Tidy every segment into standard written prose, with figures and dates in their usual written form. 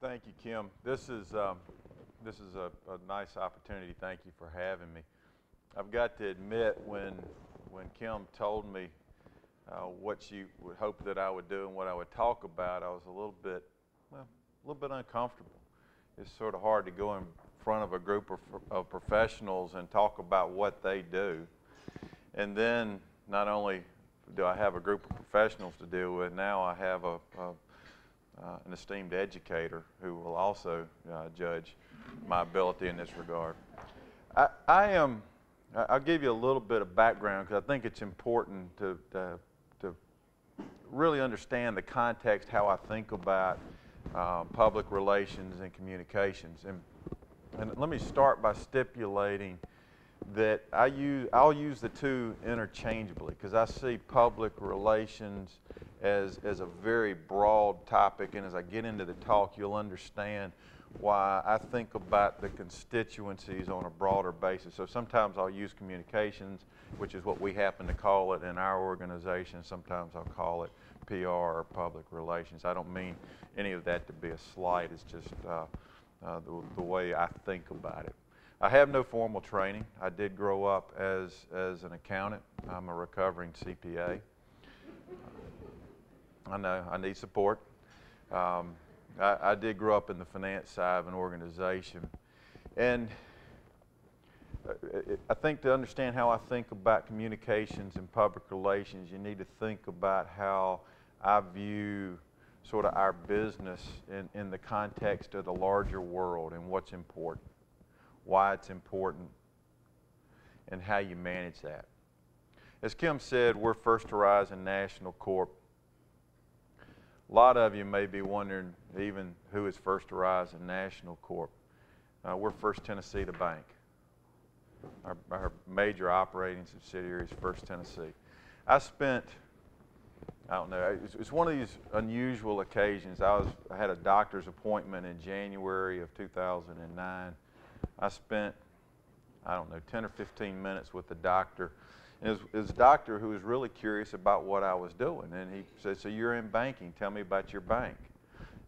Thank you, Kim. This is a nice opportunity. Thank you for having me. I've got to admit, when Kim told me what she would hope that I would do and what I would talk about, I was a little bit uncomfortable. It's sort of hard to go in front of a group of professionals and talk about what they do. And then not only do I have a group of professionals to deal with, now I have an esteemed educator who will also judge my ability in this regard. I'll give you a little bit of background because I think it's important to really understand the context, how I think about public relations and communications. And let me start by stipulating that I'll use the two interchangeably because I see public relations as a very broad topic, and as I get into the talk, you'll understand why I think about the constituencies on a broader basis. So sometimes I'll use communications, which is what we happen to call it in our organization. Sometimes I'll call it PR or public relations. I don't mean any of that to be a slight. It's just the way I think about it. I have no formal training. I did grow up as an accountant. I'm a recovering CPA. I know I need support. I did grow up in the finance side of an organization. And I think to understand how I think about communications and public relations, you need to think about how I view sort of our business in the context of the larger world and what's important, why it's important, and how you manage that. As Kim said, we're First Horizon National Corp. A lot of you may be wondering even who is First Horizon National Corp. We're First Tennessee the bank. Our major operating subsidiary is First Tennessee. I don't know, it's one of these unusual occasions. I had a doctor's appointment in January of 2009. I spent, I don't know, 10 or 15 minutes with the doctor. And it was a doctor who was really curious about what I was doing. And he said, "So you're in banking, tell me about your bank."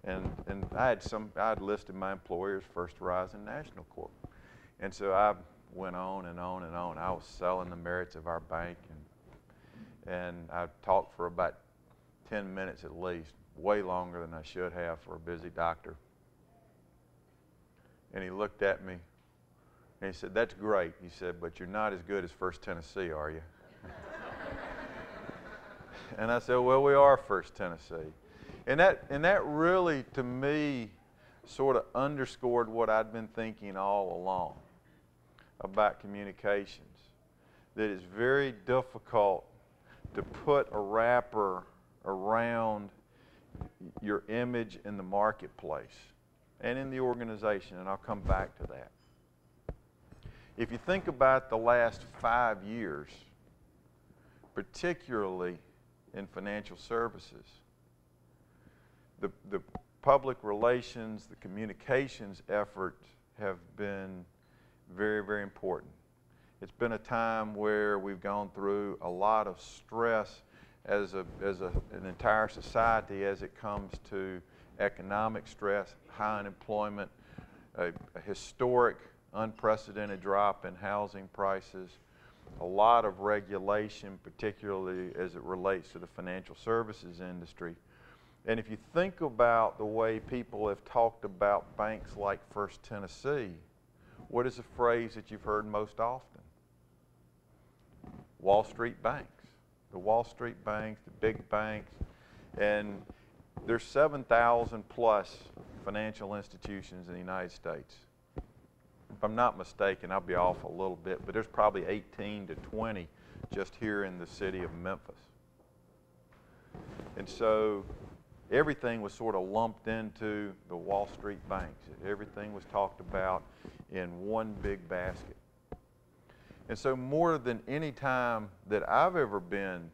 And I had listed my employer as First Horizon National Corp. And so I went on and on and on. I was selling the merits of our bank, and I talked for about 10 minutes at least, way longer than I should have for a busy doctor. And he looked at me and he said, "That's great," he said, "but you're not as good as First Tennessee, are you?" And I said, "Well, we are First Tennessee." And that really, to me, sort of underscored what I'd been thinking all along about communications, that it's very difficult to put a wrapper around your image in the marketplace and in the organization, and I'll come back to that. If you think about the last 5 years, particularly in financial services, the public relations, the communications efforts have been very, very important. It's been a time where we've gone through a lot of stress as an entire society as it comes to economic stress, high unemployment, a historic unprecedented drop in housing prices, a lot of regulation, particularly as it relates to the financial services industry. And if you think about the way people have talked about banks like First Tennessee, what is the phrase that you've heard most often? Wall Street banks. The Wall Street banks, the big banks, and there's 7,000 plus financial institutions in the United States. If I'm not mistaken, I'll be off a little bit, but there's probably 18 to 20 just here in the city of Memphis. And so everything was sort of lumped into the Wall Street banks. Everything was talked about in one big basket. And so more than any time that I've ever been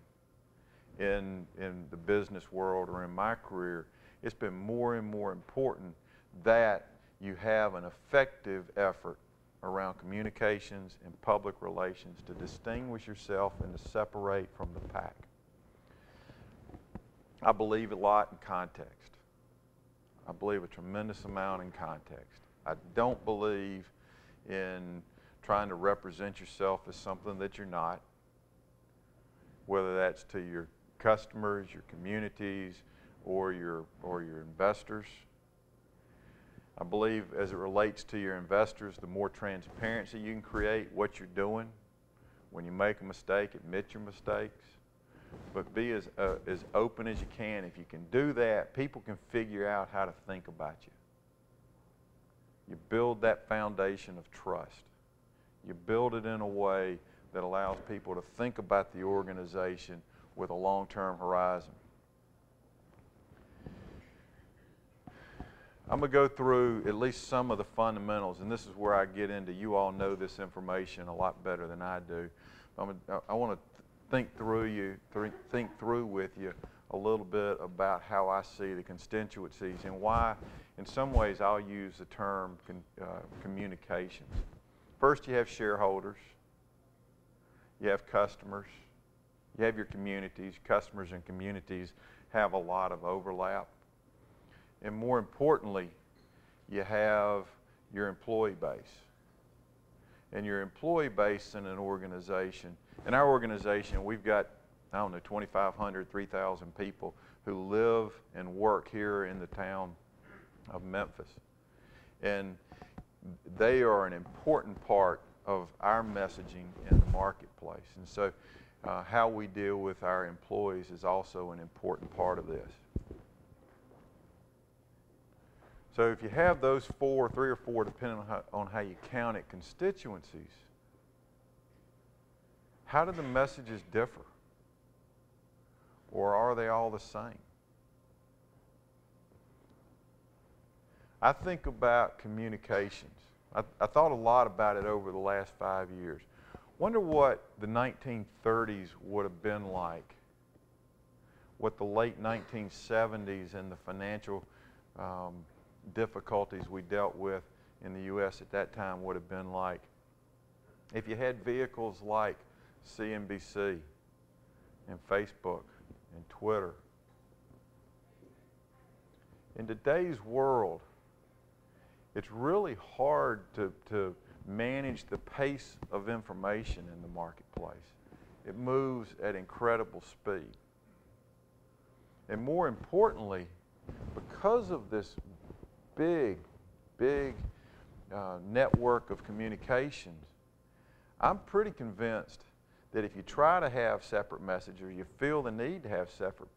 in the business world or in my career, it's been more and more important that you have an effective effort around communications and public relations to distinguish yourself and to separate from the pack. I believe a lot in context. I believe a tremendous amount in context. I don't believe in trying to represent yourself as something that you're not, whether that's to your customers, your communities, or your investors. I believe as it relates to your investors, the more transparency you can create what you're doing. When you make a mistake, admit your mistakes, but be as open as you can. If you can do that, people can figure out how to think about you. You build that foundation of trust. You build it in a way that allows people to think about the organization with a long-term horizon. I'm going to go through at least some of the fundamentals, and this is where I get into, you all know this information a lot better than I do. I want to think through with you a little bit about how I see the constituencies and why, in some ways, I'll use the term communications. First, you have shareholders, you have customers, you have your communities. Customers and communities have a lot of overlap. And more importantly, you have your employee base. And your employee base in an organization, in our organization, we've got, I don't know, 2,500, 3,000 people who live and work here in the town of Memphis. And they are an important part of our messaging in the marketplace. And so how we deal with our employees is also an important part of this. So if you have those three or four, depending on how you count it, constituencies, how do the messages differ? Or are they all the same? I think about communications. I thought a lot about it over the last 5 years. Wonder what the 1930s would have been like, what the late 1970s and the financial difficulties we dealt with in the U.S. at that time would have been like. If you had vehicles like CNBC and Facebook and Twitter. In today's world, it's really hard to manage the pace of information in the marketplace. It moves at incredible speed. And more importantly, because of this big network of communications, I'm pretty convinced that if you try to have separate messages or you feel the need to have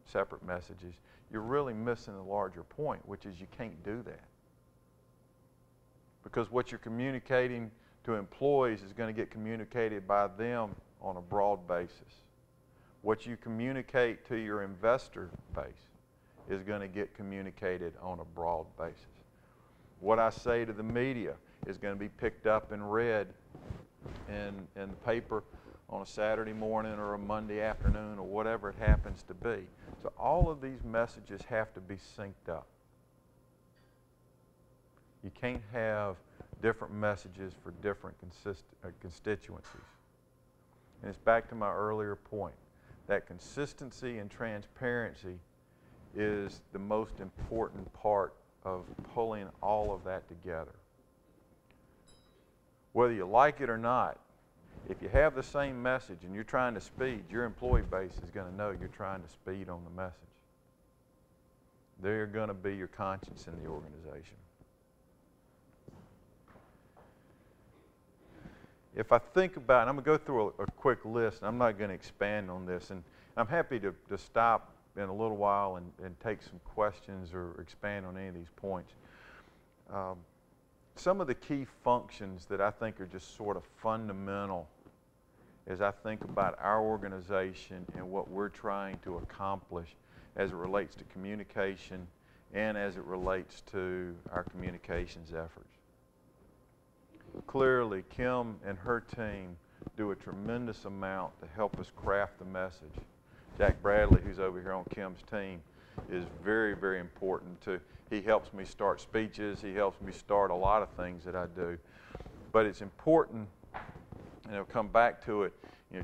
separate messages, you're really missing the larger point, which is you can't do that. Because what you're communicating to employees is going to get communicated by them on a broad basis. What you communicate to your investor base is going to get communicated on a broad basis. What I say to the media is going to be picked up and read in the paper on a Saturday morning or a Monday afternoon or whatever it happens to be. So all of these messages have to be synced up. You can't have different messages for different constituencies. And it's back to my earlier point, that consistency and transparency is the most important part of pulling all of that together. Whether you like it or not, if you have the same message and you're trying to speed, your employee base is going to know you're trying to speed on the message. They're going to be your conscience in the organization. If I think about it, I'm going to go through a quick list, and I'm not going to expand on this, and I'm happy to stop in a little while and take some questions or expand on any of these points. Some of the key functions that I think are just sort of fundamental as I think about our organization and what we're trying to accomplish as it relates to communication and as it relates to our communications efforts. Clearly, Kim and her team do a tremendous amount to help us craft the message. Jack Bradley, who's over here on Kim's team, is very, very important too. He helps me start speeches. He helps me start a lot of things that I do. But it's important, and I'll come back to it,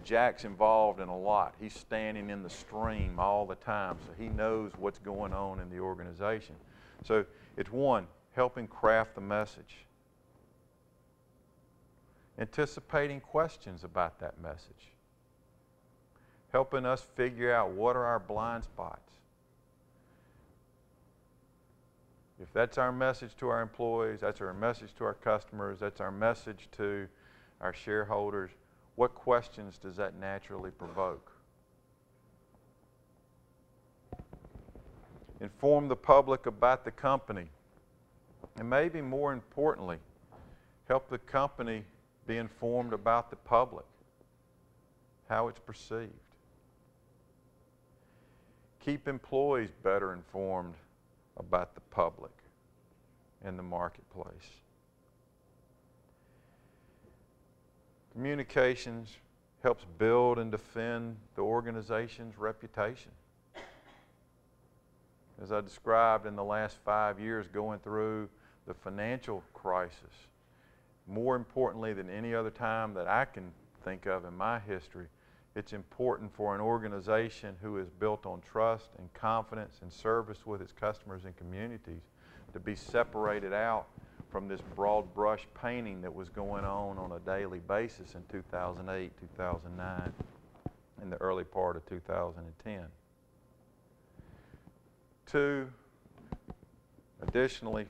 Jack's involved in a lot. He's standing in the stream all the time, so he knows what's going on in the organization. So It's one, helping craft the message. Anticipating questions about that message. Helping us figure out what are our blind spots. If that's our message to our employees, that's our message to our customers, that's our message to our shareholders, what questions does that naturally provoke? Inform the public about the company. And maybe more importantly, help the company be informed about the public, how it's perceived. Keep employees better informed about the public and the marketplace. Communications helps build and defend the organization's reputation. As I described in the last 5 years going through the financial crisis, more importantly than any other time that I can think of in my history, it's important for an organization who is built on trust and confidence and service with its customers and communities to be separated out from this broad brush painting that was going on a daily basis in 2008, 2009, and the early part of 2010. Two, additionally,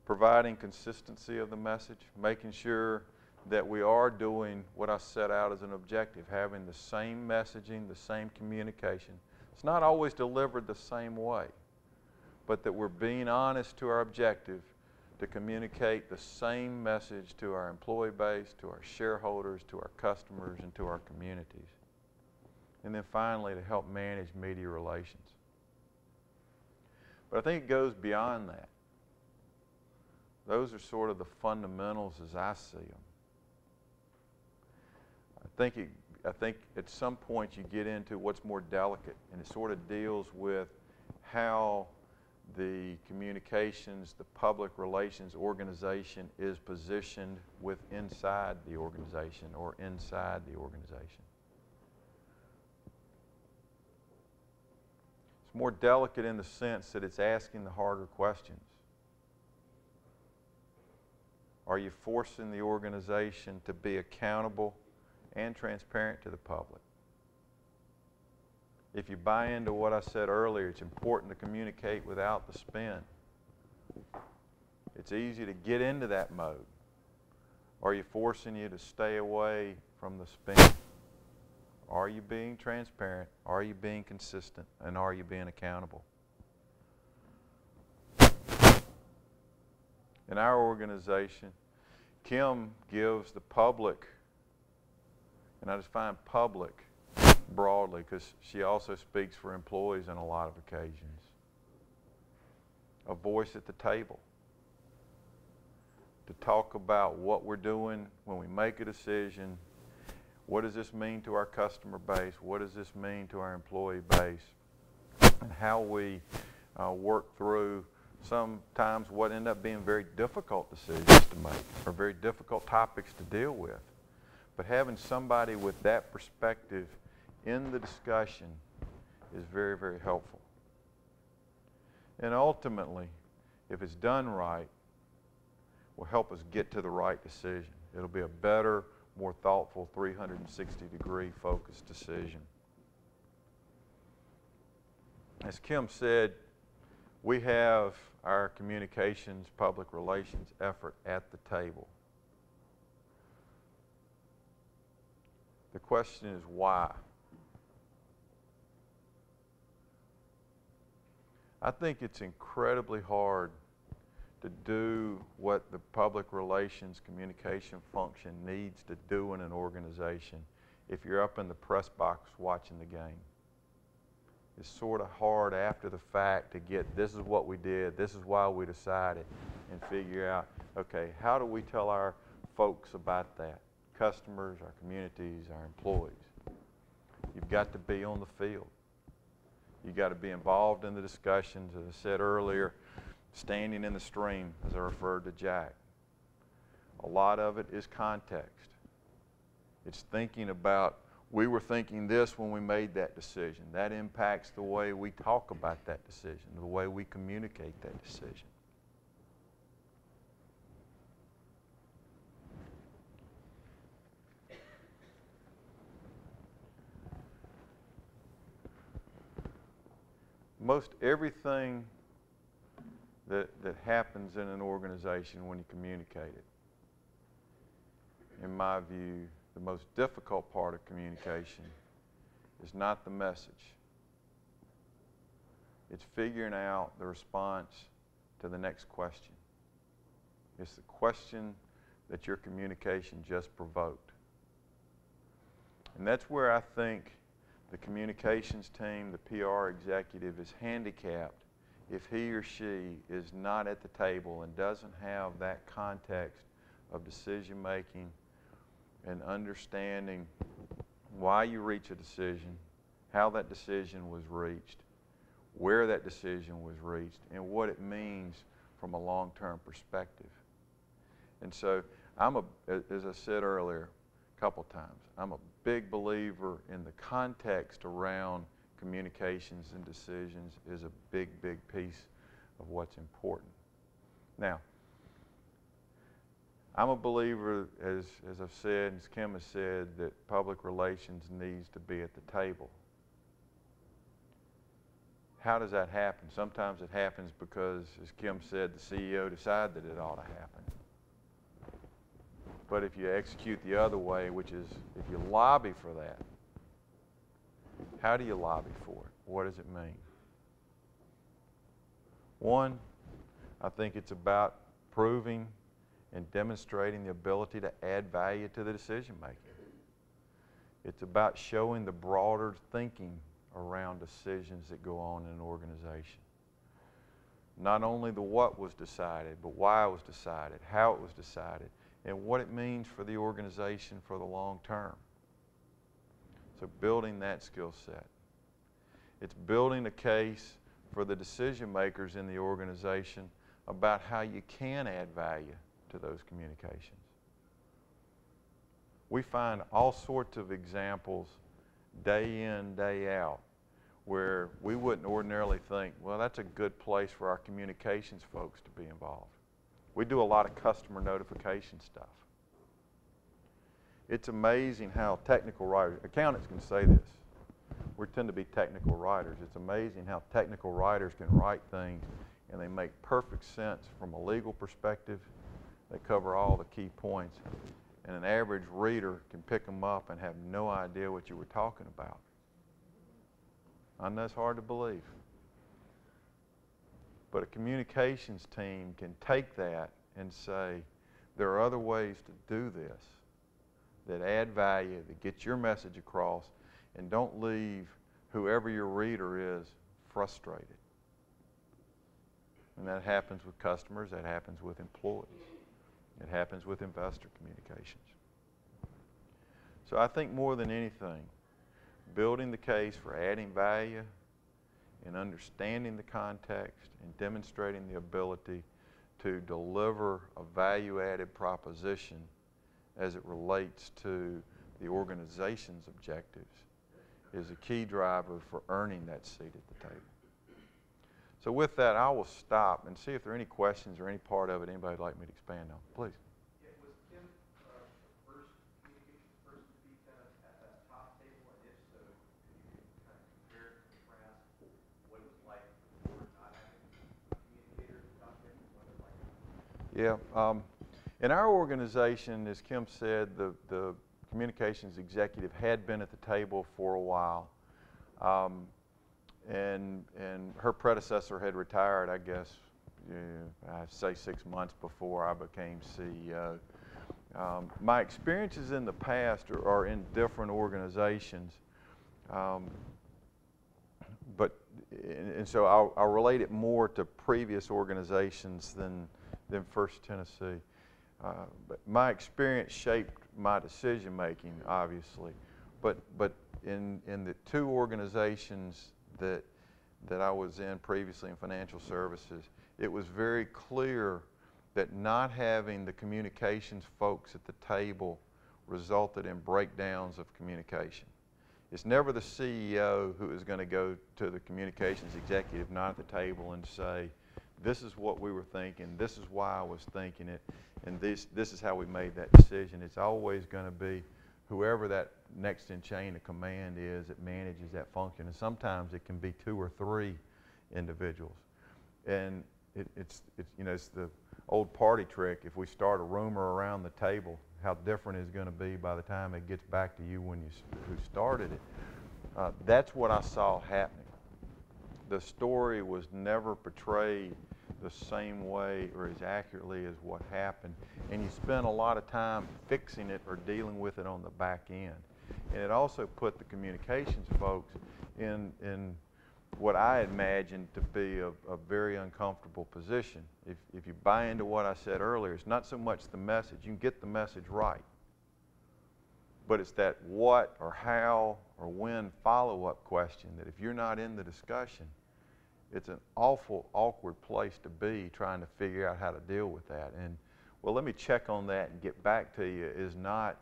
providing consistency of the message, making sure that we are doing what I set out as an objective, having the same messaging, the same communication. It's not always delivered the same way, but that we're being honest to our objective to communicate the same message to our employee base, to our shareholders, to our customers, and to our communities. And then finally, to help manage media relations. But I think it goes beyond that. Those are sort of the fundamentals as I see them. I think at some point you get into what's more delicate, and it sort of deals with how the communications, the public relations organization is positioned inside the organization or inside the organization. It's more delicate in the sense that it's asking the harder questions. Are you forcing the organization to be accountable and transparent to the public? If you buy into what I said earlier, it's important to communicate without the spin. It's easy to get into that mode. Are you forcing you to stay away from the spin? Are you being transparent? Are you being consistent? And are you being accountable? In our organization, Kim gives the public, and I define public broadly because she also speaks for employees on a lot of occasions, a voice at the table to talk about what we're doing when we make a decision. What does this mean to our customer base? What does this mean to our employee base? And how we work through sometimes what end up being very difficult decisions to make or very difficult topics to deal with. But having somebody with that perspective in the discussion is very, very helpful. And ultimately, if it's done right, will help us get to the right decision. It'll be a better, more thoughtful, 360-degree focused decision. As Kim said, we have our communications, public relations effort at the table. The question is why? I think it's incredibly hard to do what the public relations communication function needs to do in an organization if you're up in the press box watching the game. It's sort of hard after the fact to get, this is what we did, this is why we decided, and figure out, okay, how do we tell our folks about that? Customers, our communities, our employees. You've got to be on the field. You've got to be involved in the discussions, as I said earlier, standing in the stream, as I referred to Jack. A lot of it is context. It's thinking about, we were thinking this when we made that decision. That impacts the way we talk about that decision, the way we communicate that decision. most everything that happens in an organization when you communicate it, in my view, the most difficult part of communication is not the message. It's figuring out the response to the next question. It's the question that your communication just provoked. And that's where I think the communications team, the PR executive, is handicapped if he or she is not at the table and doesn't have that context of decision making and understanding why you reach a decision, how that decision was reached, where that decision was reached, and what it means from a long-term perspective. And so as I said earlier a couple times, I'm a big believer in the context around communications and decisions is a big, big piece of what's important. Now, I'm a believer, as I've said, and as Kim has said, that public relations needs to be at the table. How does that happen? Sometimes it happens because, as Kim said, the CEO decided that it ought to happen. But if you execute the other way, which is if you lobby for that, how do you lobby for it? What does it mean? One, I think it's about proving and demonstrating the ability to add value to the decision making. It's about showing the broader thinking around decisions that go on in an organization. Not only the what was decided, but why it was decided, how it was decided, and what it means for the organization for the long term. So building that skill set. It's building a case for the decision makers in the organization about how you can add value to those communications. We find all sorts of examples day in, day out, where we wouldn't ordinarily think, well, that's a good place for our communications folks to be involved. We do a lot of customer notification stuff. It's amazing how technical writers, accountants can say this, we tend to be technical writers. It's amazing how technical writers can write things and they make perfect sense from a legal perspective. They cover all the key points. And an average reader can pick them up and have no idea what you were talking about. And that's hard to believe. But a communications team can take that and say, there are other ways to do this that add value, that get your message across, and don't leave whoever your reader is frustrated. And that happens with customers, that happens with employees, it happens with investor communications. So I think more than anything, building the case for adding value and understanding the context and demonstrating the ability to deliver a value-added proposition as it relates to the organization's objectives is a key driver for earning that seat at the table. So with that, I will stop and see if there are any questions or any part of it anybody would like me to expand on. Please. Yeah, was Kim the first communications person to be kind of at that top table? And if so, could you kind of compare and contrast what it was like before not having a communicator at the top table and what it was like now? Yeah. In our organization, as Kim said, the communications executive had been at the table for a while. And her predecessor had retired, I guess, I'd say 6 months before I became CEO. My experiences in the past are in different organizations, and so I'll relate it more to previous organizations than First Tennessee. But my experience shaped my decision making, obviously. But in the two organizations that I was in previously in financial services, it was very clear that not having the communications folks at the table resulted in breakdowns of communication. It's never the CEO who is going to go to the communications executive not at the table and say, this is what we were thinking, this is why I was thinking it, and this is how we made that decision. It's always going to be whoever that next in chain of command is that manages that function. And sometimes it can be 2 or 3 individuals. And it's you know, it's the old party trick. If we start a rumor around the table, how different it's going to be by the time it gets back to you when who started it. That's what I saw happening. The story was never portrayed the same way or as accurately as what happened, and you spent a lot of time fixing it or dealing with it on the back end. And it also put the communications folks in what I imagined to be a very uncomfortable position. If you buy into what I said earlier, it's not so much the message. You can get the message right, but it's that what or how or when follow-up question that if you're not in the discussion, it's an awful awkward place to be trying to figure out how to deal with that. And well, let me check on that and get back to you is not,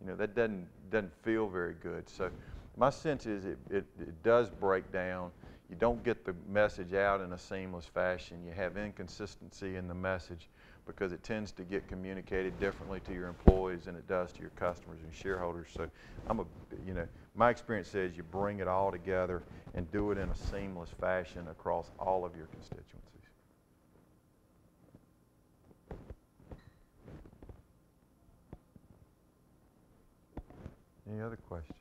you know, that doesn't feel very good. So my sense is it does break down. You don't get the message out in a seamless fashion. You have inconsistency in the message because it tends to get communicated differently to your employees than it does to your customers and shareholders. So you know, my experience says you bring it all together and do it in a seamless fashion across all of your constituencies. Any other questions?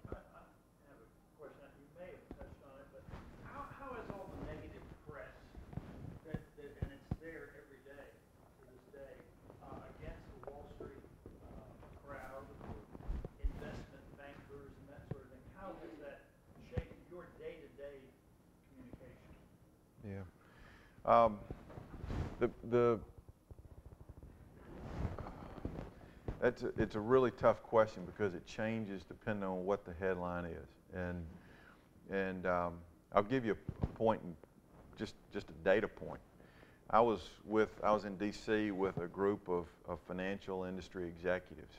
I have a question. You may have touched on it, but how is all the negative press, and it's there every day to this day, against the Wall Street crowd or investment bankers and that sort of thing, how has that shaped your day-to-day communication? Yeah. It's a really tough question because it changes depending on what the headline is. And I'll give you a point, just a data point. I was in D.C. with a group of financial industry executives,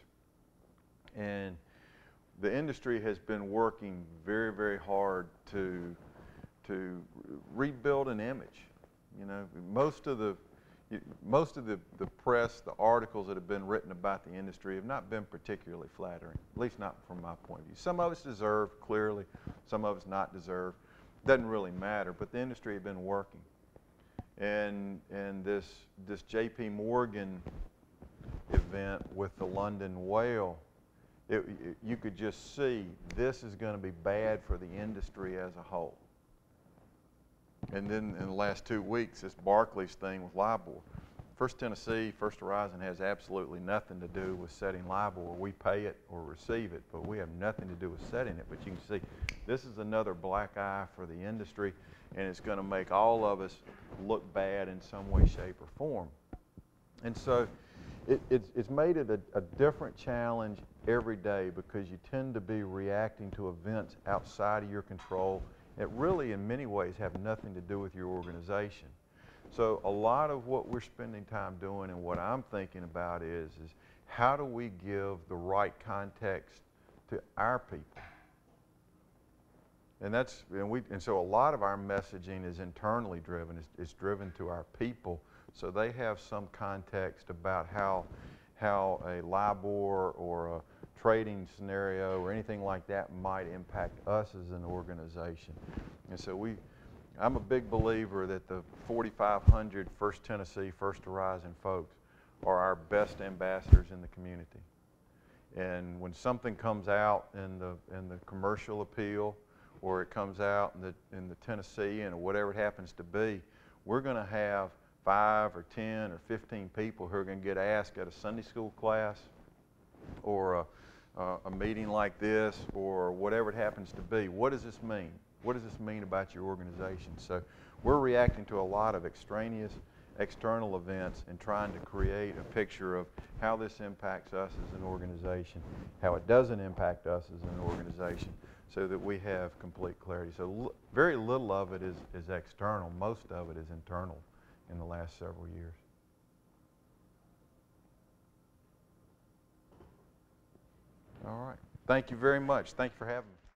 and the industry has been working very, very hard to rebuild an image. You know, most of the press, the articles that have been written about the industry have not been particularly flattering, at least not from my point of view. Some of it's deserved, clearly. Some of it's not deserved. Doesn't really matter, but the industry had been working. And this J.P. Morgan event with the London whale, you could just see this is going to be bad for the industry as a whole. And then in the last 2 weeks, this Barclays thing with LIBOR. First Tennessee, First Horizon has absolutely nothing to do with setting LIBOR. We pay it or receive it, but we have nothing to do with setting it. But you can see this is another black eye for the industry, and it's going to make all of us look bad in some way, shape, or form. And so it's made it a different challenge every day because you tend to be reacting to events outside of your control that really in many ways have nothing to do with your organization. So a lot of what we're spending time doing and what I'm thinking about is how do we give the right context to our people? And so a lot of our messaging is internally driven. It's driven to our people, so they have some context about how a LIBOR or a trading scenario or anything like that might impact us as an organization. And so I'm a big believer that the 4,500 First Tennessee, First Horizon folks are our best ambassadors in the community. And when something comes out in the commercial appeal, or it comes out in the Tennessean or whatever it happens to be, we're going to have 5 or 10 or 15 people who are going to get asked at a Sunday school class or a meeting like this or whatever it happens to be. What does this mean? What does this mean about your organization? So we're reacting to a lot of extraneous external events and trying to create a picture of how this impacts us as an organization, how it doesn't impact us as an organization, so that we have complete clarity. So very little of it is external. Most of it is internal in the last several years. All right. Thank you very much. Thank you for having me.